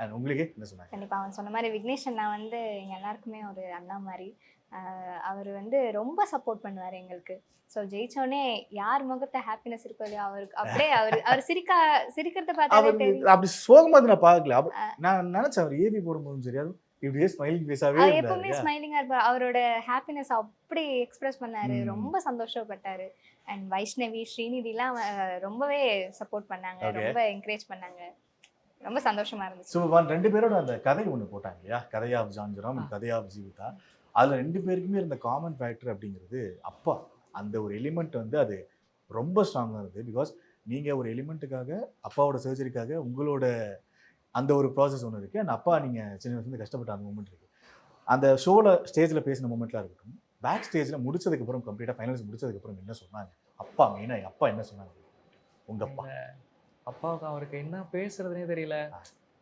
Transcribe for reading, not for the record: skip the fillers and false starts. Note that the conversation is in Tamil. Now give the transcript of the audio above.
அண்ட் உங்களுக்கு என்ன சொன்னாங்க? கண்டிப்பா. அவன் சொன்ன மாரி விக்னேஷ் அண்ணா வந்து எங்க எல்லாருக்குமே ஒரு அண்ணா மாரி. அவரு வந்து ரொம்ப சப்போர்ட் பண்ணுவாரு எங்களுக்கு. ஸோ ஜெயிச்சோனே யார் முகத்த ஹாப்பினஸ் இருக்கோ இல்லையோ, அவருக்கு அப்படியே அவரு அவரு சிரிக்கிறத பார்த்தாலே அவரு தெரியும். அப்படி சோகமா நான் பார்க்கல. நான் நெனச்சேன் அவர் ஏபி போடும்போதும் சரி, அதுவும் இப்படியே ஸ்மைலிங் ஃபேஸாவே அவர் இருந்தாரு எப்பவுமே இல்லையா? ஸ்மைலிங்கா இருப்பாரு. அவரோட ஹாப்பினஸ் அப்படி எக்ஸ்பிரஸ் பண்ணாரு. ம். ரொம்ப சந்தோஷப்பட்டாரு. அண்ட் வைஷ்ணவி, ஸ்ரீநிதிலாம் ரொம்பவே சப்போர்ட் பண்ணாங்க. ஓகே. ரொம்ப என்கரேஜ் பண்ணாங்க. ரொம்ப சந்தோஷமா இருந்துச்சு. ஸோ 2 பேரோட அந்த கதை ஒண்ணு போட்டாங்க இல்லையா? கதை ஆஃப் ஜான்ஜிராம், கதை ஆஃப் ஜீவிதா. அதுல 2 பேருக்குமே இருந்த காமன் ஃபேக்டர் அப்படிங்கிறது அப்பா. அந்த ஒரு எலிமெண்ட் வந்து அது ரொம்ப ஸ்ட்ராங்கா இருந்தது. பிகாஸ் நீங்க ஒரு எலிமெண்ட்டுக்காக அப்பாவோட சர்ஜரிக்காக உங்களோட அந்த ஒரு ப்ராசஸ் ஒண்ணு இருக்கு. அண்ட் அப்பா நீங்க சின்ன வயசுலேருந்து கஷ்டப்பட்ட அந்த மொமெண்ட் இருக்கு. அந்த ஸ்டேஜ்ல பேசின மொமெண்ட்லாம் இருக்கட்டும். பேக் ஸ்டேஜ்ல முடிச்சதுக்கு அப்புறம் கம்ப்ளீட்டா ஃபைனல்ஸ் முடிச்சதுக்கு அப்புறம் என்ன சொன்னாங்க? அப்பா மெயினா அப்பா என்ன சொன்னாங்க? உங்க அப்பா. அப்பாவுக்கு அவருக்கு என்ன பேசுறதுன்னே தெரியல.